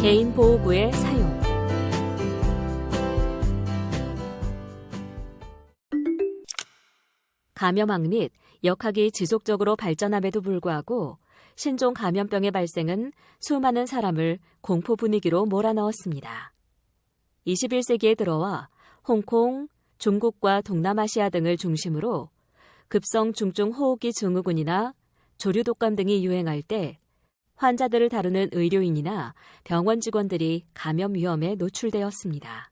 개인보호구의 사용. 감염학 및 역학이 지속적으로 발전함에도 불구하고 신종 감염병의 발생은 수많은 사람을 공포 분위기로 몰아넣었습니다. 21세기에 들어와 홍콩, 중국과 동남아시아 등을 중심으로 급성 중증 호흡기 증후군이나 조류 독감 등이 유행할 때 환자들을 다루는 의료인이나 병원 직원들이 감염 위험에 노출되었습니다.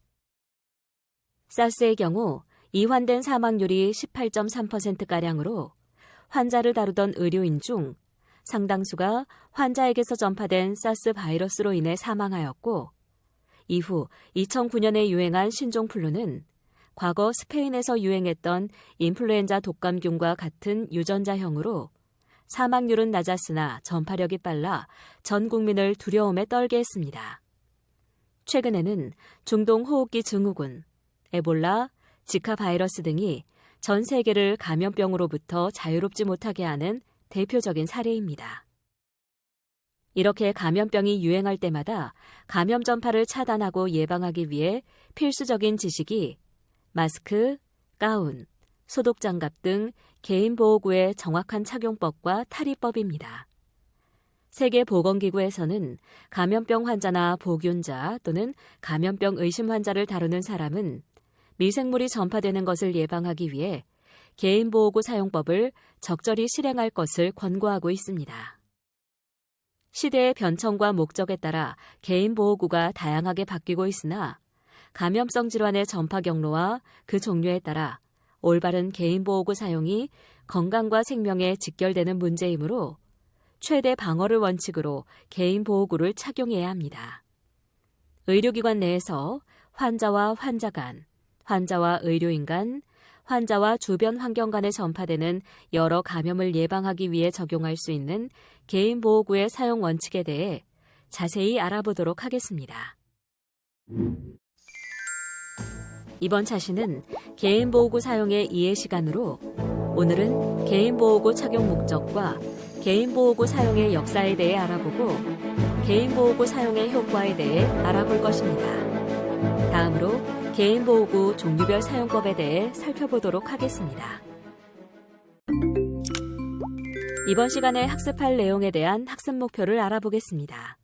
사스의 경우 이환된 사망률이 18.3%가량으로 환자를 다루던 의료인 중 상당수가 환자에게서 전파된 사스 바이러스로 인해 사망하였고, 이후 2009년에 유행한 신종플루는 과거 스페인에서 유행했던 인플루엔자 독감균과 같은 유전자형으로 사망률은 낮았으나 전파력이 빨라 전 국민을 두려움에 떨게 했습니다. 최근에는 중동 호흡기 증후군, 에볼라, 지카 바이러스 등이 전 세계를 감염병으로부터 자유롭지 못하게 하는 대표적인 사례입니다. 이렇게 감염병이 유행할 때마다 감염 전파를 차단하고 예방하기 위해 필수적인 지식이 마스크, 가운, 소독장갑 등 개인보호구의 정확한 착용법과 탈의법입니다. 세계보건기구에서는 감염병 환자나 보균자 또는 감염병 의심 환자를 다루는 사람은 미생물이 전파되는 것을 예방하기 위해 개인보호구 사용법을 적절히 실행할 것을 권고하고 있습니다. 시대의 변천과 목적에 따라 개인보호구가 다양하게 바뀌고 있으나 감염성 질환의 전파 경로와 그 종류에 따라 올바른 개인보호구 사용이 건강과 생명에 직결되는 문제이므로 최대 방어를 원칙으로 개인보호구를 착용해야 합니다. 의료기관 내에서 환자와 환자 간, 환자와 의료인 간, 환자와 주변 환경 간에 전파되는 여러 감염을 예방하기 위해 적용할 수 있는 개인보호구의 사용 원칙에 대해 자세히 알아보도록 하겠습니다. 이번 차시는 개인보호구 사용의 이해 시간으로 오늘은 개인보호구 착용 목적과 개인보호구 사용의 역사에 대해 알아보고 개인보호구 사용의 효과에 대해 알아볼 것입니다. 다음으로 개인보호구 종류별 사용법에 대해 살펴보도록 하겠습니다. 이번 시간에 학습할 내용에 대한 학습 목표를 알아보겠습니다.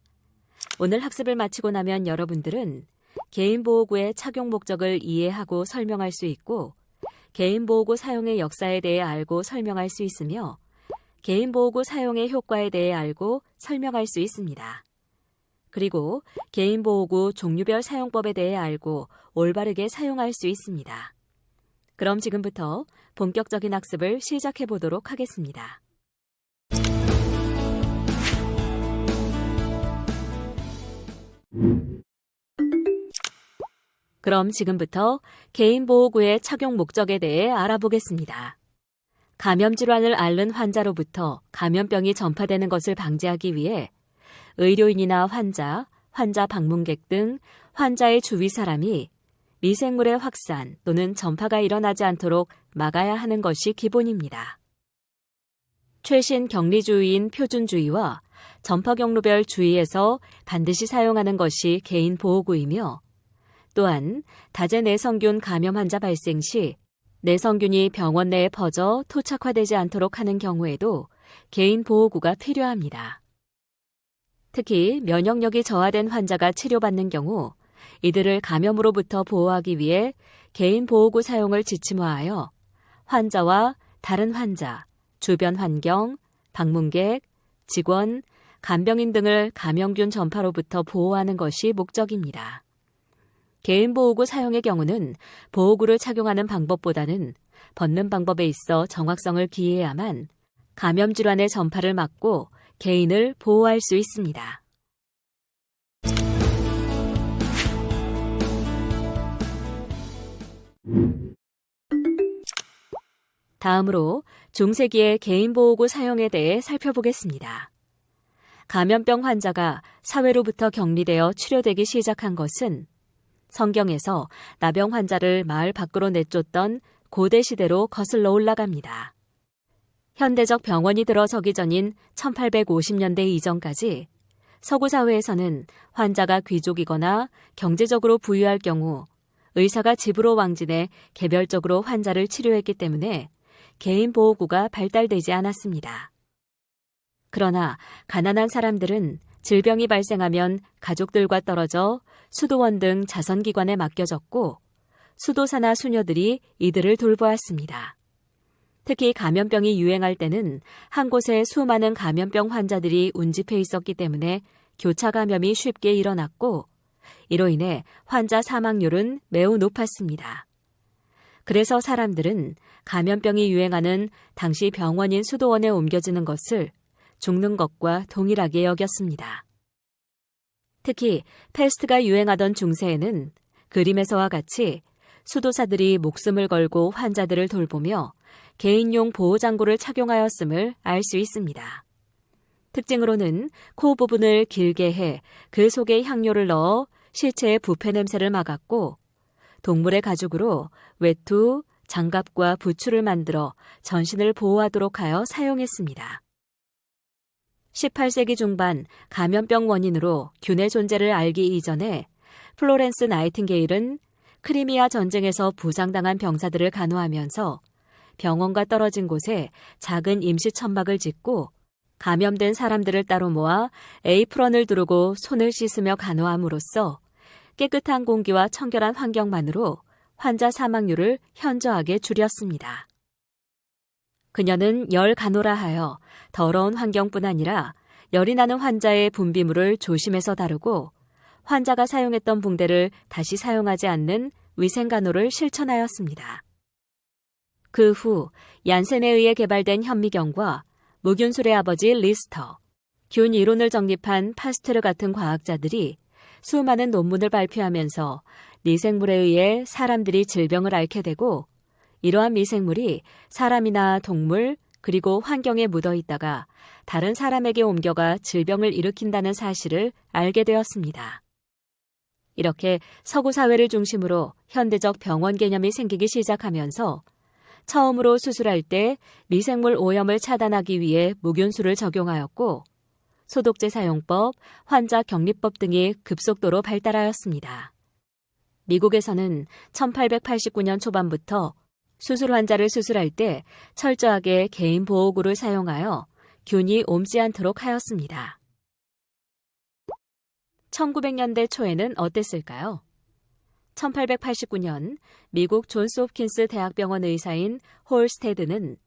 오늘 학습을 마치고 나면 여러분들은 개인보호구의 착용 목적을 이해하고 설명할 수 있고 개인보호구 사용의 역사에 대해 알고 설명할 수 있으며 개인보호구 사용의 효과에 대해 알고 설명할 수 있습니다. 그리고 개인보호구 종류별 사용법에 대해 알고 올바르게 사용할 수 있습니다. 그럼 지금부터 본격적인 학습을 시작해 보도록 하겠습니다. 그럼 지금부터 개인보호구의 착용 목적에 대해 알아보겠습니다. 감염질환을 앓는 환자로부터 감염병이 전파되는 것을 방지하기 위해 의료인이나 환자, 환자 방문객 등 환자의 주위 사람이 미생물의 확산 또는 전파가 일어나지 않도록 막아야 하는 것이 기본입니다. 최신 격리주의인 표준주의와 전파 경로별 주의에서 반드시 사용하는 것이 개인보호구이며 또한 다제내성균 감염 환자 발생 시 내성균이 병원 내에 퍼져 토착화되지 않도록 하는 경우에도 개인보호구가 필요합니다. 특히 면역력이 저하된 환자가 치료받는 경우 이들을 감염으로부터 보호하기 위해 개인보호구 사용을 지침화하여 환자와 다른 환자, 주변 환경, 방문객, 직원, 간병인 등을 감염균 전파로부터 보호하는 것이 목적입니다. 개인보호구 사용의 경우는 보호구를 착용하는 방법보다는 벗는 방법에 있어 정확성을 기해야만 감염질환의 전파를 막고 개인을 보호할 수 있습니다. 다음으로 중세기의 개인보호구 사용에 대해 살펴보겠습니다. 감염병 환자가 사회로부터 격리되어 치료되기 시작한 것은 성경에서 나병 환자를 마을 밖으로 내쫓던 고대 시대로 거슬러 올라갑니다. 현대적 병원이 들어서기 전인 1850년대 이전까지 서구 사회에서는 환자가 귀족이거나 경제적으로 부유할 경우 의사가 집으로 왕진해 개별적으로 환자를 치료했기 때문에 개인 보호구가 발달되지 않았습니다. 그러나 가난한 사람들은 질병이 발생하면 가족들과 떨어져 수도원 등 자선기관에 맡겨졌고 수도사나 수녀들이 이들을 돌보았습니다. 특히 감염병이 유행할 때는 한 곳에 수많은 감염병 환자들이 운집해 있었기 때문에 교차 감염이 쉽게 일어났고 이로 인해 환자 사망률은 매우 높았습니다. 그래서 사람들은 감염병이 유행하는 당시 병원인 수도원에 옮겨지는 것을 죽는 것과 동일하게 여겼습니다. 특히 패스트가 유행하던 중세에는 그림에서와 같이 수도사들이 목숨을 걸고 환자들을 돌보며 개인용 보호장구를 착용하였음을 알 수 있습니다. 특징으로는 코 부분을 길게 해 그 속에 향료를 넣어 시체의 부패 냄새를 막았고 동물의 가죽으로 외투, 장갑과 부추를 만들어 전신을 보호하도록 하여 사용했습니다. 18세기 중반 감염병 원인으로 균의 존재를 알기 이전에 플로렌스 나이팅게일은 크리미아 전쟁에서 부상당한 병사들을 간호하면서 병원과 떨어진 곳에 작은 임시 천막을 짓고 감염된 사람들을 따로 모아 에이프런을 두르고 손을 씻으며 간호함으로써 깨끗한 공기와 청결한 환경만으로 환자 사망률을 현저하게 줄였습니다. 그녀는 열 간호라 하여 더러운 환경뿐 아니라 열이 나는 환자의 분비물을 조심해서 다루고 환자가 사용했던 붕대를 다시 사용하지 않는 위생 간호를 실천하였습니다. 그 후 얀센에 의해 개발된 현미경과 무균술의 아버지 리스터, 균 이론을 정립한 파스테르 같은 과학자들이 수많은 논문을 발표하면서 미생물에 의해 사람들이 질병을 앓게 되고 이러한 미생물이 사람이나 동물 그리고 환경에 묻어 있다가 다른 사람에게 옮겨가 질병을 일으킨다는 사실을 알게 되었습니다. 이렇게 서구 사회를 중심으로 현대적 병원 개념이 생기기 시작하면서 처음으로 수술할 때 미생물 오염을 차단하기 위해 무균수를 적용하였고 소독제 사용법, 환자 격리법 등이 급속도로 발달하였습니다. 미국에서는 1889년 초반부터 수술 환자를 수술할 때 철저하게 개인 보호구를 사용하여 균이 옮지 않도록 하였습니다. 1900년대 초에는 어땠을까요? 1889년 미국 존스 홉킨스 대학병원 의사인 홀스테드는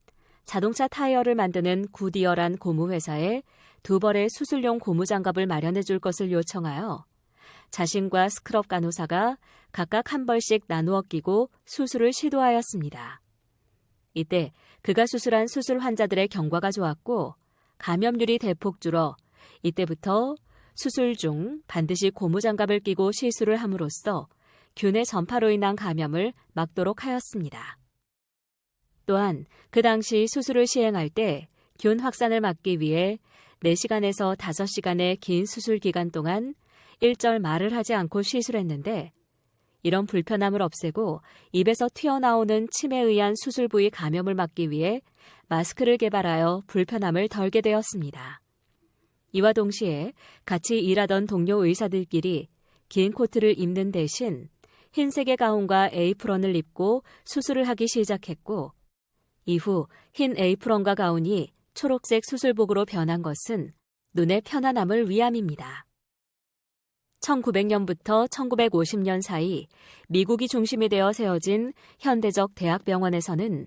자동차 타이어를 만드는 구디어란 고무회사에 2벌의 수술용 고무장갑을 마련해 줄 것을 요청하여 자신과 스크럽 간호사가 각각 한 벌씩 나누어 끼고 수술을 시도하였습니다. 이때 그가 수술한 수술 환자들의 경과가 좋았고 감염률이 대폭 줄어 이때부터 수술 중 반드시 고무장갑을 끼고 시술을 함으로써 균의 전파로 인한 감염을 막도록 하였습니다. 또한 그 당시 수술을 시행할 때 균 확산을 막기 위해 4시간에서 5시간의 긴 수술 기간 동안 일절 말을 하지 않고 시술했는데 이런 불편함을 없애고 입에서 튀어나오는 침에 의한 수술 부위 감염을 막기 위해 마스크를 개발하여 불편함을 덜게 되었습니다. 이와 동시에 같이 일하던 동료 의사들끼리 긴 코트를 입는 대신 흰색의 가운과 에이프런을 입고 수술을 하기 시작했고 이후 흰 에이프런과 가운이 초록색 수술복으로 변한 것은 눈의 편안함을 위함입니다. 1900년부터 1950년 사이 미국이 중심이 되어 세워진 현대적 대학병원에서는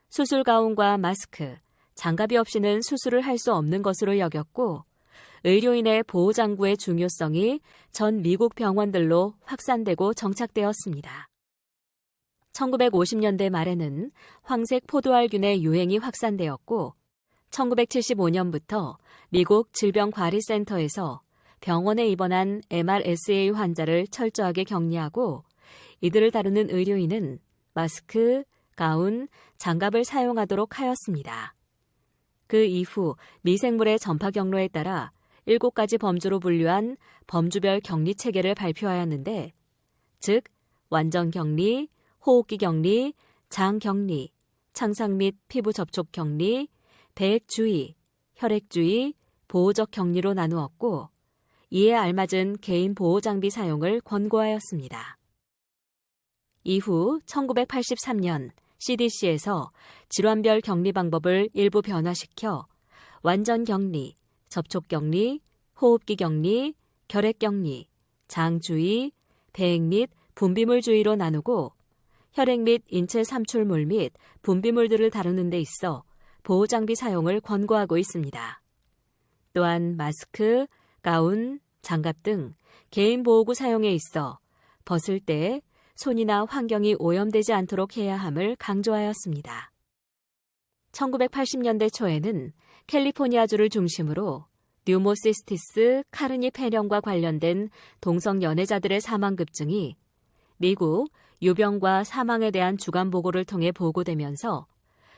수술 가운과 마스크, 장갑이 없이는 수술을 할 수 없는 것으로 여겼고 의료인의 보호장구의 중요성이 전 미국 병원들로 확산되고 정착되었습니다. 1950년대 말에는 황색 포도알균의 유행이 확산되었고 1975년부터 미국 질병관리센터에서 병원에 입원한 MRSA 환자를 철저하게 격리하고 이들을 다루는 의료인은 마스크, 가운, 장갑을 사용하도록 하였습니다. 그 이후 미생물의 전파 경로에 따라 7가지 범주로 분류한 범주별 격리 체계를 발표하였는데 즉 완전 격리, 호흡기 격리, 장 격리, 창상 및 피부 접촉 격리, 배액 주의, 혈액 주의, 보호적 격리로 나누었고 이에 알맞은 개인 보호 장비 사용을 권고하였습니다. 이후 1983년 CDC에서 질환별 격리 방법을 일부 변화시켜 완전 격리, 접촉 격리, 호흡기 격리, 결핵 격리, 장주의, 배액 및 분비물 주의로 나누고 혈액 및 인체 삼출물 및 분비물들을 다루는 데 있어 보호장비 사용을 권고하고 있습니다. 또한 마스크, 가운, 장갑 등 개인 보호구 사용에 있어 벗을 때 손이나 환경이 오염되지 않도록 해야 함을 강조하였습니다. 1980년대 초에는 캘리포니아주를 중심으로 뉴모시스티스 카르니 폐렴과 관련된 동성 연애자들의 사망 급증이 미국 유병과 사망에 대한 주간 보고를 통해 보고되면서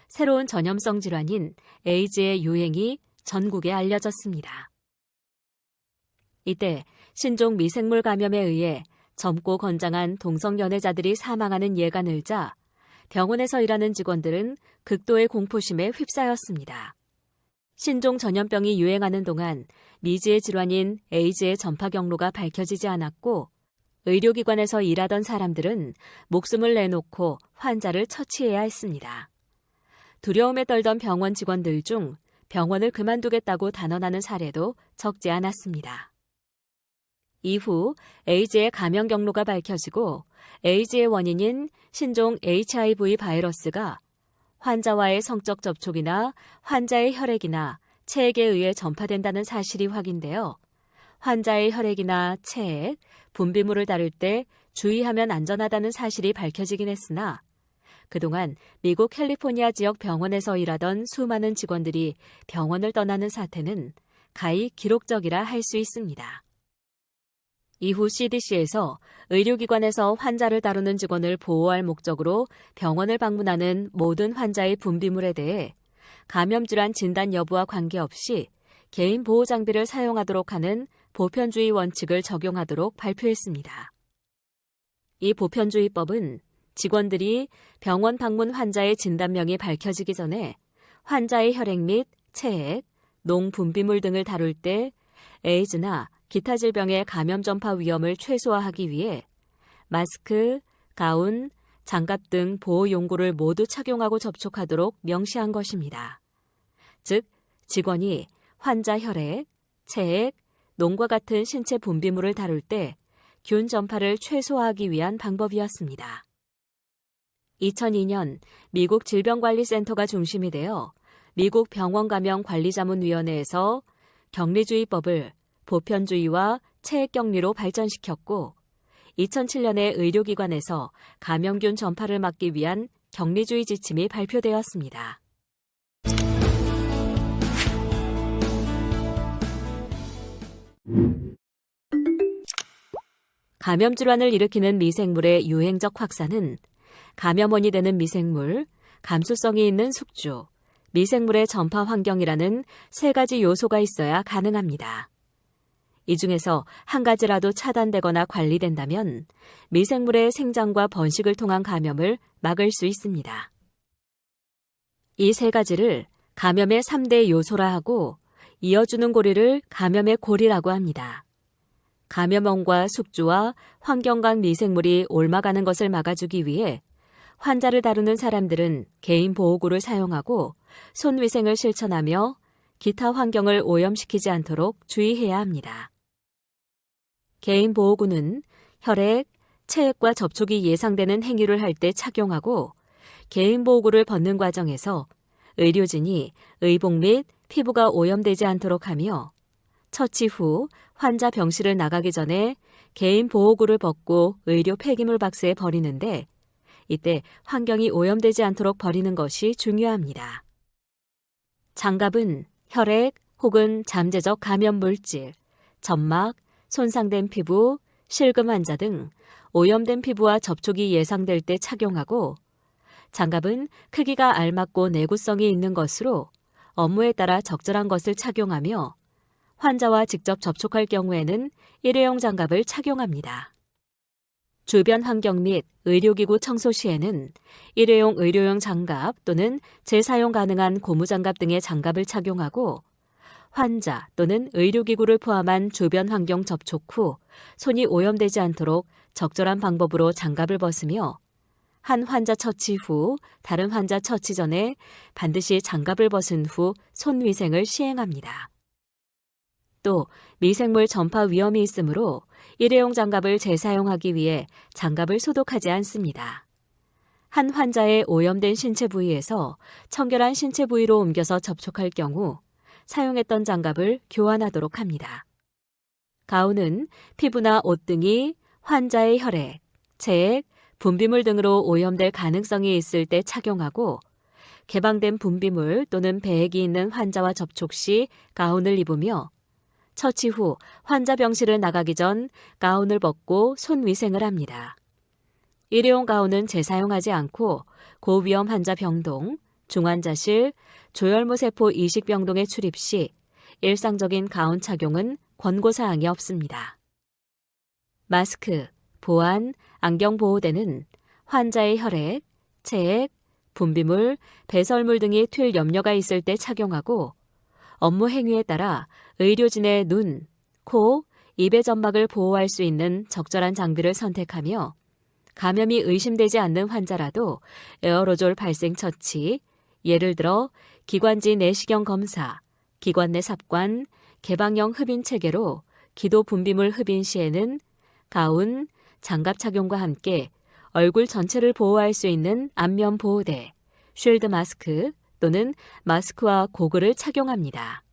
새로운 전염성 질환인 에이즈의 유행이 전국에 알려졌습니다. 이때 신종 미생물 감염에 의해 젊고 건장한 동성 연애자들이 사망하는 예가 늘자 병원에서 일하는 직원들은 극도의 공포심에 휩싸였습니다. 신종 전염병이 유행하는 동안 미지의 질환인 에이즈의 전파 경로가 밝혀지지 않았고 의료기관에서 일하던 사람들은 목숨을 내놓고 환자를 처치해야 했습니다. 두려움에 떨던 병원 직원들 중 병원을 그만두겠다고 단언하는 사례도 적지 않았습니다. 이후 에이즈의 감염 경로가 밝혀지고 에이즈의 원인인 신종 HIV 바이러스가 환자와의 성적 접촉이나 환자의 혈액이나 체액에 의해 전파된다는 사실이 확인되어 환자의 혈액이나 체액, 분비물을 다룰 때 주의하면 안전하다는 사실이 밝혀지긴 했으나 그동안 미국 캘리포니아 지역 병원에서 일하던 수많은 직원들이 병원을 떠나는 사태는 가히 기록적이라 할 수 있습니다. 이후 CDC에서 의료기관에서 환자를 다루는 직원을 보호할 목적으로 병원을 방문하는 모든 환자의 분비물에 대해 감염질환 진단 여부와 관계없이 개인 보호 장비를 사용하도록 하는 보편주의 원칙을 적용하도록 발표했습니다. 이 보편주의법은 직원들이 병원 방문 환자의 진단명이 밝혀지기 전에 환자의 혈액 및 체액, 농 분비물 등을 다룰 때 에이즈나 기타 질병의 감염 전파 위험을 최소화하기 위해 마스크, 가운, 장갑 등 보호 용구를 모두 착용하고 접촉하도록 명시한 것입니다. 즉, 직원이 환자 혈액, 체액, 농과 같은 신체 분비물을 다룰 때 균 전파를 최소화하기 위한 방법이었습니다. 2002년 미국 질병관리센터가 중심이 되어 미국 병원감염관리자문위원회에서 격리주의법을 보편주의와 체액격리로 발전시켰고 2007년에 의료기관에서 감염균 전파를 막기 위한 격리주의 지침이 발표되었습니다. 감염 질환을 일으키는 미생물의 유행적 확산은 감염원이 되는 미생물, 감수성이 있는 숙주, 미생물의 전파 환경이라는 세 가지 요소가 있어야 가능합니다. 이 중에서 한 가지라도 차단되거나 관리된다면 미생물의 생장과 번식을 통한 감염을 막을 수 있습니다. 이 세 가지를 감염의 3대 요소라 하고 이어주는 고리를 감염의 고리라고 합니다. 감염원과 숙주와 환경 간 미생물이 옮아가는 것을 막아주기 위해 환자를 다루는 사람들은 개인 보호구를 사용하고 손위생을 실천하며 기타 환경을 오염시키지 않도록 주의해야 합니다. 개인 보호구는 혈액, 체액과 접촉이 예상되는 행위를 할 때 착용하고 개인 보호구를 벗는 과정에서 의료진이 의복 및 피부가 오염되지 않도록 하며 처치 후 환자 병실을 나가기 전에 개인 보호구를 벗고 의료 폐기물 박스에 버리는데 이때 환경이 오염되지 않도록 버리는 것이 중요합니다. 장갑은 혈액 혹은 잠재적 감염 물질, 점막, 손상된 피부, 실금 환자 등 오염된 피부와 접촉이 예상될 때 착용하고 장갑은 크기가 알맞고 내구성이 있는 것으로 업무에 따라 적절한 것을 착용하며 환자와 직접 접촉할 경우에는 일회용 장갑을 착용합니다. 주변 환경 및 의료기구 청소 시에는 일회용 의료용 장갑 또는 재사용 가능한 고무장갑 등의 장갑을 착용하고 환자 또는 의료기구를 포함한 주변 환경 접촉 후 손이 오염되지 않도록 적절한 방법으로 장갑을 벗으며 한 환자 처치 후 다른 환자 처치 전에 반드시 장갑을 벗은 후 손위생을 시행합니다. 또 미생물 전파 위험이 있으므로 일회용 장갑을 재사용하기 위해 장갑을 소독하지 않습니다. 한 환자의 오염된 신체 부위에서 청결한 신체 부위로 옮겨서 접촉할 경우 사용했던 장갑을 교환하도록 합니다. 가운은 피부나 옷 등이 환자의 혈액, 체액, 분비물 등으로 오염될 가능성이 있을 때 착용하고 개방된 분비물 또는 배액이 있는 환자와 접촉 시 가운을 입으며 처치 후 환자 병실을 나가기 전 가운을 벗고 손위생을 합니다. 일회용 가운은 재사용하지 않고 고위험 환자 병동, 중환자실, 조혈모세포 이식병동에 출입 시 일상적인 가운 착용은 권고사항이 없습니다. 마스크, 보안, 안경 보호대는 환자의 혈액, 체액, 분비물, 배설물 등이 튈 염려가 있을 때 착용하고 업무 행위에 따라 의료진의 눈, 코, 입의 점막을 보호할 수 있는 적절한 장비를 선택하며 감염이 의심되지 않는 환자라도 에어로졸 발생 처치, 예를 들어 기관지 내시경 검사, 기관 내 삽관, 개방형 흡인 체계로 기도 분비물 흡인 시에는 가운, 장갑 착용과 함께 얼굴 전체를 보호할 수 있는 안면 보호대, 쉴드 마스크 또는 마스크와 고글을 착용합니다.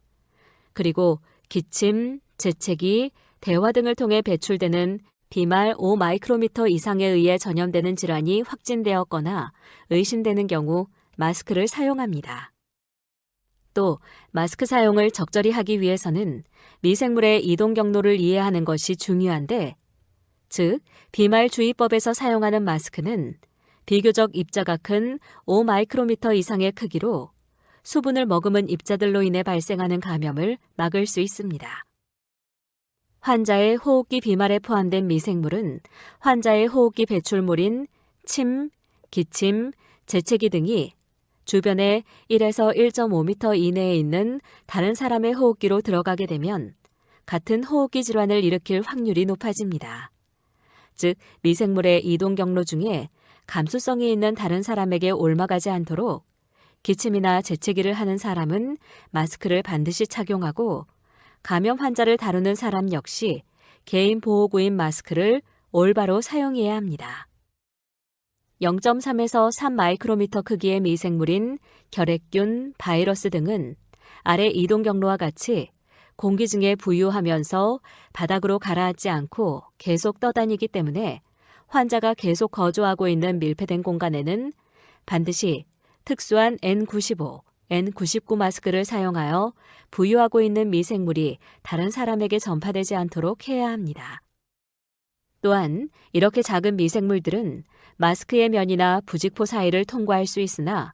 그리고 기침, 재채기, 대화 등을 통해 배출되는 비말 5마이크로미터 이상에 의해 전염되는 질환이 확진되었거나 의심되는 경우 마스크를 사용합니다. 또 마스크 사용을 적절히 하기 위해서는 미생물의 이동 경로를 이해하는 것이 중요한데, 즉 비말주의법에서 사용하는 마스크는 비교적 입자가 큰 5마이크로미터 이상의 크기로 수분을 머금은 입자들로 인해 발생하는 감염을 막을 수 있습니다. 환자의 호흡기 비말에 포함된 미생물은 환자의 호흡기 배출물인 침, 기침, 재채기 등이 주변에 1에서 1.5m 이내에 있는 다른 사람의 호흡기로 들어가게 되면 같은 호흡기 질환을 일으킬 확률이 높아집니다. 즉, 미생물의 이동 경로 중에 감수성이 있는 다른 사람에게 옮아가지 않도록 기침이나 재채기를 하는 사람은 마스크를 반드시 착용하고 감염 환자를 다루는 사람 역시 개인 보호구인 마스크를 올바로 사용해야 합니다. 0.3에서 3마이크로미터 크기의 미생물인 결핵균, 바이러스 등은 아래 이동 경로와 같이 공기 중에 부유하면서 바닥으로 가라앉지 않고 계속 떠다니기 때문에 환자가 계속 거주하고 있는 밀폐된 공간에는 반드시 특수한 N95, N99 마스크를 사용하여 부유하고 있는 미생물이 다른 사람에게 전파되지 않도록 해야 합니다. 또한 이렇게 작은 미생물들은 마스크의 면이나 부직포 사이를 통과할 수 있으나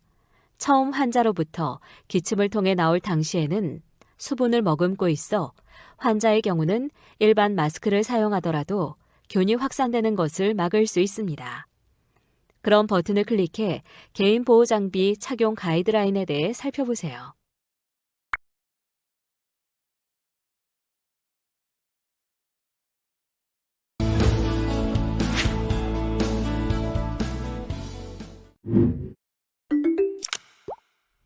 처음 환자로부터 기침을 통해 나올 당시에는 수분을 머금고 있어 환자의 경우는 일반 마스크를 사용하더라도 균이 확산되는 것을 막을 수 있습니다. 그럼 버튼을 클릭해 개인 보호 장비 착용 가이드라인에 대해 살펴보세요.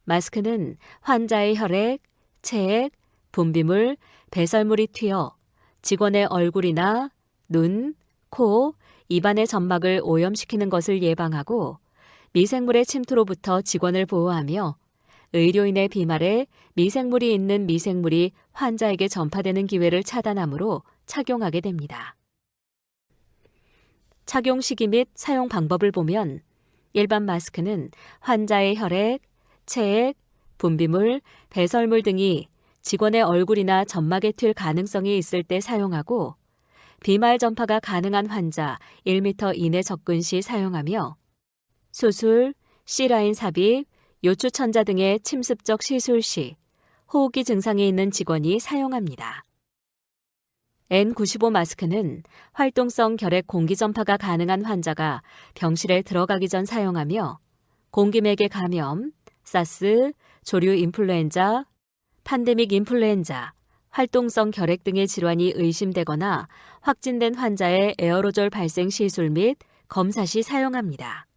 마스크는 환자의 혈액, 체액, 분비물, 배설물이 튀어 직원의 얼굴이나 눈, 코, 입안의 점막을 오염시키는 것을 예방하고 미생물의 침투로부터 직원을 보호하며 의료인의 비말에 미생물이 있는 미생물이 환자에게 전파되는 기회를 차단하므로 착용하게 됩니다. 착용 시기 및 사용 방법을 보면 일반 마스크는 환자의 혈액, 체액, 분비물, 배설물 등이 직원의 얼굴이나 점막에 튈 가능성이 있을 때 사용하고 비말 전파가 가능한 환자 1m 이내 접근 시 사용하며 수술, C라인 삽입, 요추천자 등의 침습적 시술 시 호흡기 증상이 있는 직원이 사용합니다. N95 마스크는 활동성 결핵 공기 전파가 가능한 환자가 병실에 들어가기 전 사용하며 공기맥의 감염, 사스, 조류 인플루엔자, 팬데믹 인플루엔자, 활동성 결핵 등의 질환이 의심되거나 확진된 환자의 에어로졸 발생 시술 및 검사 시 사용합니다.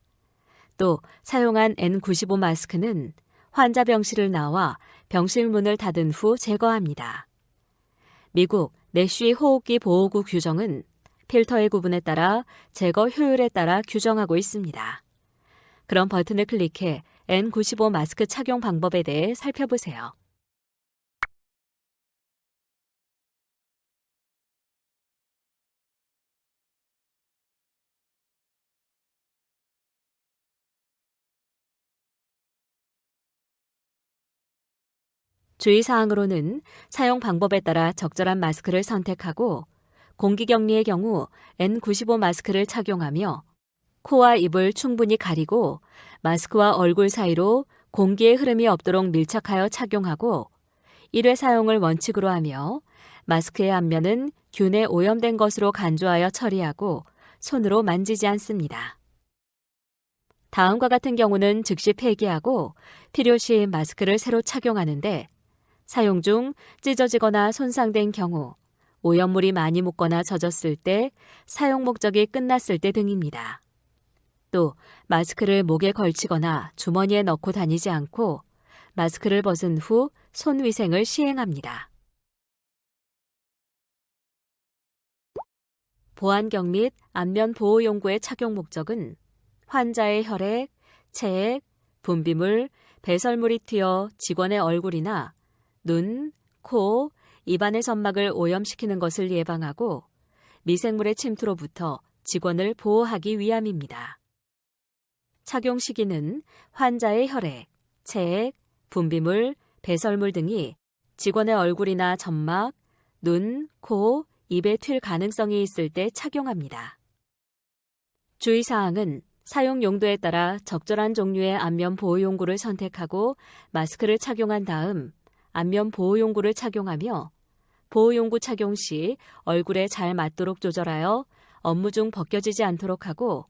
또 사용한 N95 마스크는 환자 병실을 나와 병실 문을 닫은 후 제거합니다. 미국 내쉬 호흡기 보호구 규정은 필터의 구분에 따라 제거 효율에 따라 규정하고 있습니다. 그럼 버튼을 클릭해 N95 마스크 착용 방법에 대해 살펴보세요. 주의사항으로는 사용 방법에 따라 적절한 마스크를 선택하고 공기격리의 경우 N95 마스크를 착용하며 코와 입을 충분히 가리고 마스크와 얼굴 사이로 공기의 흐름이 없도록 밀착하여 착용하고 1회 사용을 원칙으로 하며 마스크의 앞면은 균에 오염된 것으로 간주하여 처리하고 손으로 만지지 않습니다. 다음과 같은 경우는 즉시 폐기하고 필요시 마스크를 새로 착용하는데 사용 중 찢어지거나 손상된 경우, 오염물이 많이 묻거나 젖었을 때, 사용 목적이 끝났을 때 등입니다. 또 마스크를 목에 걸치거나 주머니에 넣고 다니지 않고 마스크를 벗은 후 손위생을 시행합니다. 보안경 및 안면 보호 용구의 착용 목적은 환자의 혈액, 체액, 분비물, 배설물이 튀어 직원의 얼굴이나 눈, 코, 입안의 점막을 오염시키는 것을 예방하고 미생물의 침투로부터 직원을 보호하기 위함입니다. 착용 시기는 환자의 혈액, 체액, 분비물, 배설물 등이 직원의 얼굴이나 점막, 눈, 코, 입에 튈 가능성이 있을 때 착용합니다. 주의사항은 사용 용도에 따라 적절한 종류의 안면 보호용구를 선택하고 마스크를 착용한 다음 안면 보호용구를 착용하며 보호용구 착용 시 얼굴에 잘 맞도록 조절하여 업무 중 벗겨지지 않도록 하고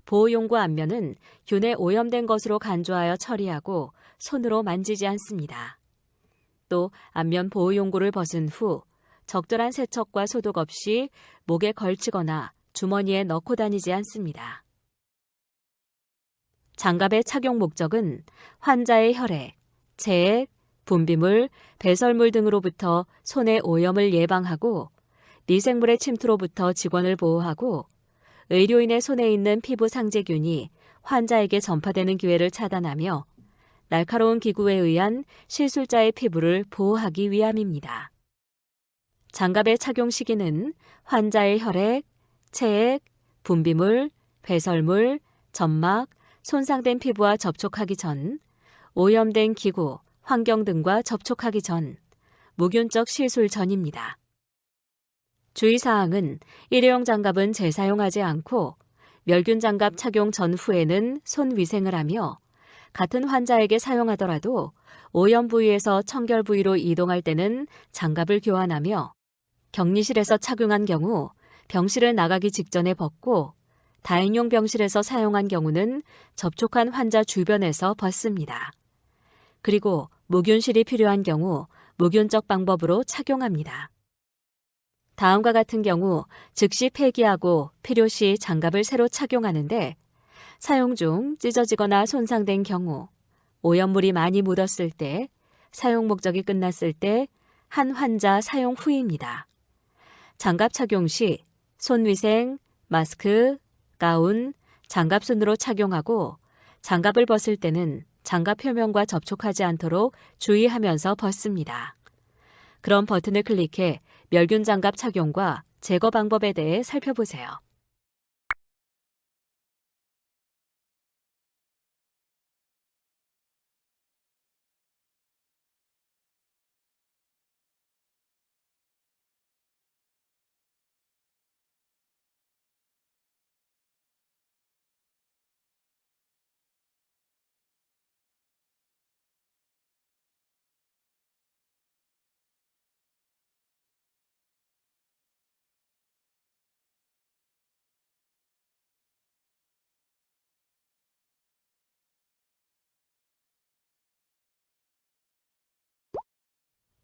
보호용구 앞면은 균에 오염된 것으로 간주하여 처리하고 손으로 만지지 않습니다. 또 안면 보호용구를 벗은 후 적절한 세척과 소독 없이 목에 걸치거나 주머니에 넣고 다니지 않습니다. 장갑의 착용 목적은 환자의 혈액, 체액, 분비물, 배설물 등으로부터 손의 오염을 예방하고 미생물의 침투로부터 직원을 보호하고 의료인의 손에 있는 피부 상재균이 환자에게 전파되는 기회를 차단하며 날카로운 기구에 의한 실술자의 피부를 보호하기 위함입니다. 장갑의 착용 시기는 환자의 혈액, 체액, 분비물, 배설물, 점막, 손상된 피부와 접촉하기 전, 오염된 기구, 환경 등과 접촉하기 전, 무균적 시술 전입니다. 주의사항은 일회용 장갑은 재사용하지 않고 멸균 장갑 착용 전후에는 손위생을 하며 같은 환자에게 사용하더라도 오염 부위에서 청결 부위로 이동할 때는 장갑을 교환하며 격리실에서 착용한 경우 병실을 나가기 직전에 벗고 다인용 병실에서 사용한 경우는 접촉한 환자 주변에서 벗습니다. 그리고 무균실이 필요한 경우 무균적 방법으로 착용합니다. 다음과 같은 경우 즉시 폐기하고 필요시 장갑을 새로 착용하는데 사용 중 찢어지거나 손상된 경우, 오염물이 많이 묻었을 때, 사용 목적이 끝났을 때, 한 환자 사용 후입니다. 장갑 착용 시 손위생, 마스크, 가운, 장갑순으로 착용하고 장갑을 벗을 때는 장갑 표면과 접촉하지 않도록 주의하면서 벗습니다. 그럼 버튼을 클릭해 멸균 장갑 착용과 제거 방법에 대해 살펴보세요.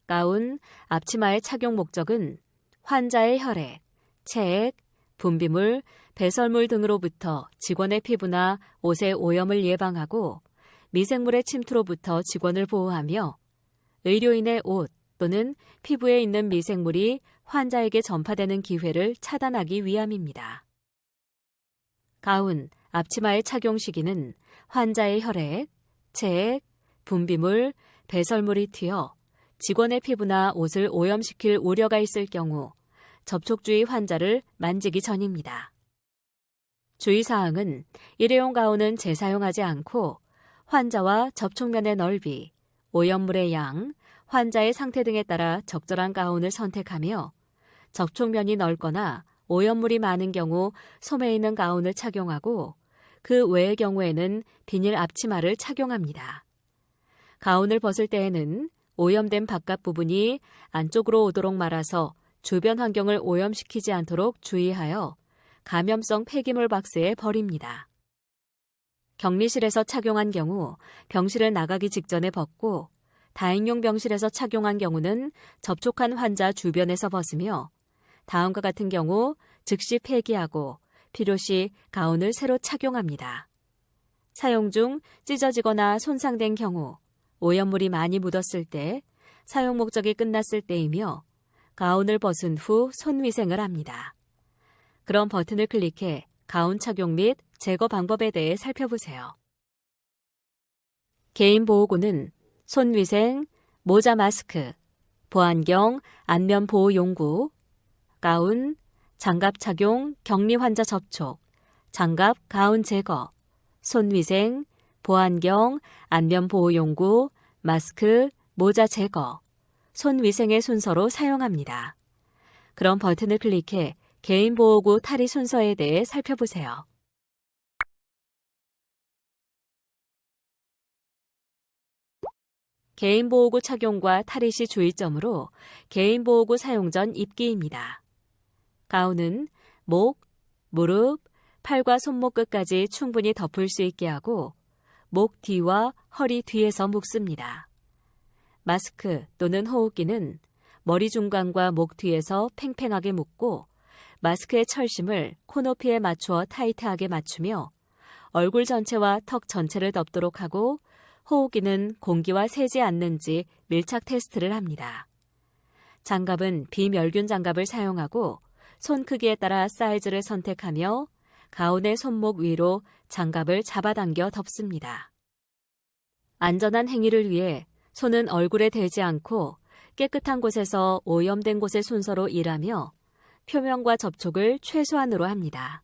가운, 앞치마의 착용 목적은 환자의 혈액, 체액, 분비물, 배설물 등으로부터 직원의 피부나 옷의 오염을 예방하고 미생물의 침투로부터 직원을 보호하며 의료인의 옷 또는 피부에 있는 미생물이 환자에게 전파되는 기회를 차단하기 위함입니다. 가운, 앞치마의 착용 시기는 환자의 혈액, 체액, 분비물, 배설물이 튀어 직원의 피부나 옷을 오염시킬 우려가 있을 경우 접촉 주의 환자를 만지기 전입니다. 주의사항은 일회용 가운은 재사용하지 않고 환자와 접촉면의 넓이, 오염물의 양, 환자의 상태 등에 따라 적절한 가운을 선택하며 접촉면이 넓거나 오염물이 많은 경우 소매 있는 가운을 착용하고 그 외의 경우에는 비닐 앞치마를 착용합니다. 가운을 벗을 때에는 오염된 바깥 부분이 안쪽으로 오도록 말아서 주변 환경을 오염시키지 않도록 주의하여 감염성 폐기물 박스에 버립니다. 격리실에서 착용한 경우 병실을 나가기 직전에 벗고 다행용 병실에서 착용한 경우는 접촉한 환자 주변에서 벗으며 다음과 같은 경우 즉시 폐기하고 필요시 가운을 새로 착용합니다. 사용 중 찢어지거나 손상된 경우, 오염물이 많이 묻었을 때, 사용 목적이 끝났을 때이며 가운을 벗은 후 손위생을 합니다. 그럼 버튼을 클릭해 가운 착용 및 제거 방법에 대해 살펴보세요. 개인보호구는 손위생, 모자 마스크, 보안경, 안면 보호 용구, 가운, 장갑 착용, 격리 환자 접촉, 장갑, 가운 제거, 손위생, 보안경, 안면 보호 용구, 마스크, 모자 제거, 손위생의 순서로 사용합니다. 그럼 버튼을 클릭해 개인보호구 탈의 순서에 대해 살펴보세요. 개인보호구 착용과 탈의 시 주의점으로 개인보호구 사용 전 입기입니다. 가운은 목, 무릎, 팔과 손목 끝까지 충분히 덮을 수 있게 하고 목 뒤와 허리 뒤에서 묶습니다. 마스크 또는 호흡기는 머리 중간과 목 뒤에서 팽팽하게 묶고 마스크의 철심을 코 높이에 맞추어 타이트하게 맞추며 얼굴 전체와 턱 전체를 덮도록 하고 호흡기는 공기와 새지 않는지 밀착 테스트를 합니다. 장갑은 비멸균 장갑을 사용하고 손 크기에 따라 사이즈를 선택하며 가운의 손목 위로 장갑을 잡아당겨 덮습니다. 안전한 행위를 위해 손은 얼굴에 대지 않고 깨끗한 곳에서 오염된 곳의 순서로 일하며 표면과 접촉을 최소한으로 합니다.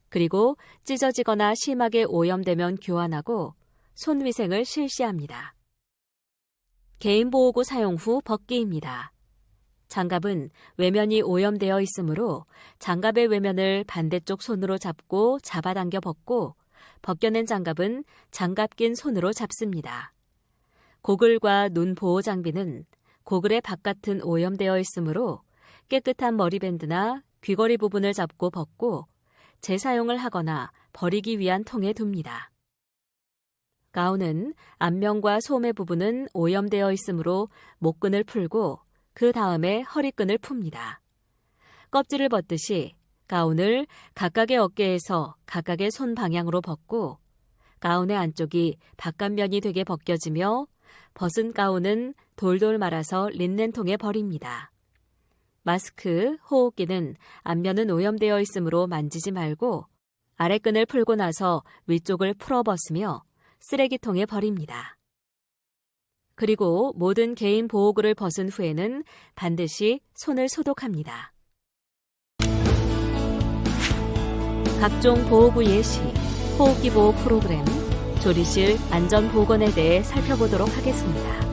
그리고 찢어지거나 심하게 오염되면 교환하고 손위생을 실시합니다. 개인보호구 사용 후 벗기입니다. 장갑은 외면이 오염되어 있으므로 장갑의 외면을 반대쪽 손으로 잡고 잡아당겨 벗고 벗겨낸 장갑은 장갑 낀 손으로 잡습니다. 고글과 눈 보호 장비는 고글의 바깥은 오염되어 있으므로 깨끗한 머리밴드나 귀걸이 부분을 잡고 벗고 재사용을 하거나 버리기 위한 통에 둡니다. 가운은 앞면과 소매 부분은 오염되어 있으므로 목끈을 풀고 그 다음에 허리끈을 풉니다. 껍질을 벗듯이 가운을 각각의 어깨에서 각각의 손 방향으로 벗고 가운의 안쪽이 바깥면이 되게 벗겨지며 벗은 가운은 돌돌 말아서 린넨통에 버립니다. 마스크, 호흡기는 앞면은 오염되어 있으므로 만지지 말고 아래끈을 풀고 나서 위쪽을 풀어 벗으며 쓰레기통에 버립니다. 그리고 모든 개인 보호구를 벗은 후에는 반드시 손을 소독합니다. 각종 보호구 예시, 호흡기 보호 프로그램, 조리실 안전보건에 대해 살펴보도록 하겠습니다.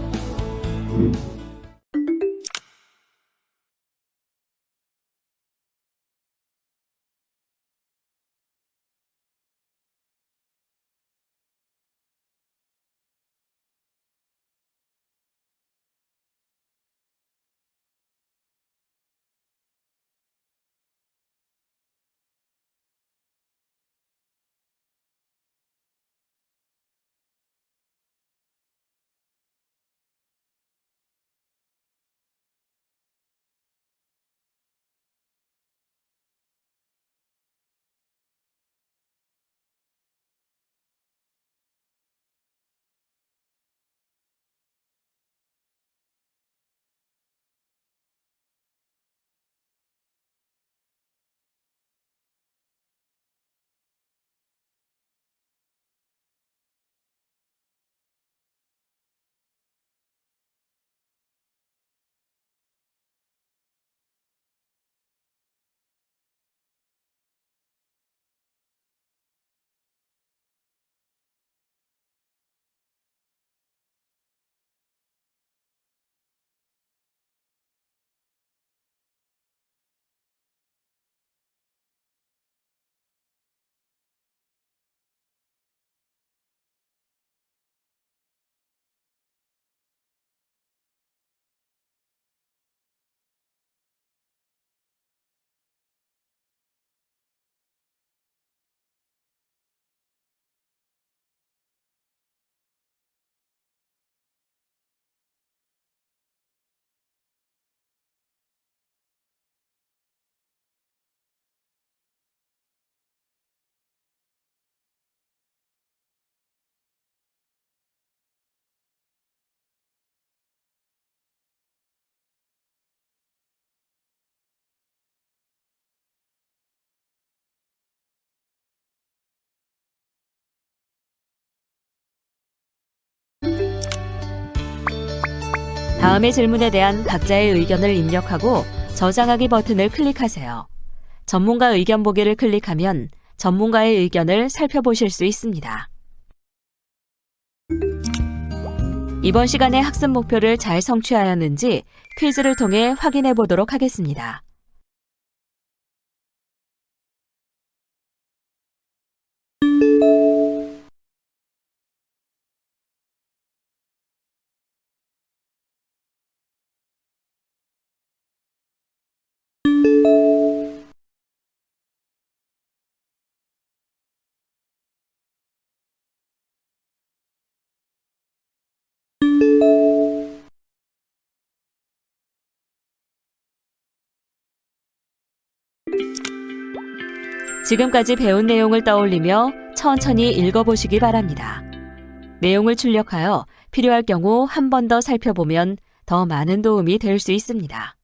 다음의 질문에 대한 각자의 의견을 입력하고 저장하기 버튼을 클릭하세요. 전문가 의견 보기를 클릭하면 전문가의 의견을 살펴보실 수 있습니다. 이번 시간의 학습 목표를 잘 성취하였는지 퀴즈를 통해 확인해 보도록 하겠습니다. 지금까지 배운 내용을 떠올리며 천천히 읽어보시기 바랍니다. 내용을 출력하여 필요할 경우 한 번 더 살펴보면 더 많은 도움이 될 수 있습니다.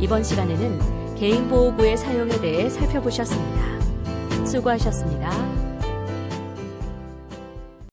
이번 시간에는 개인보호구의 사용에 대해 살펴보셨습니다. 수고하셨습니다.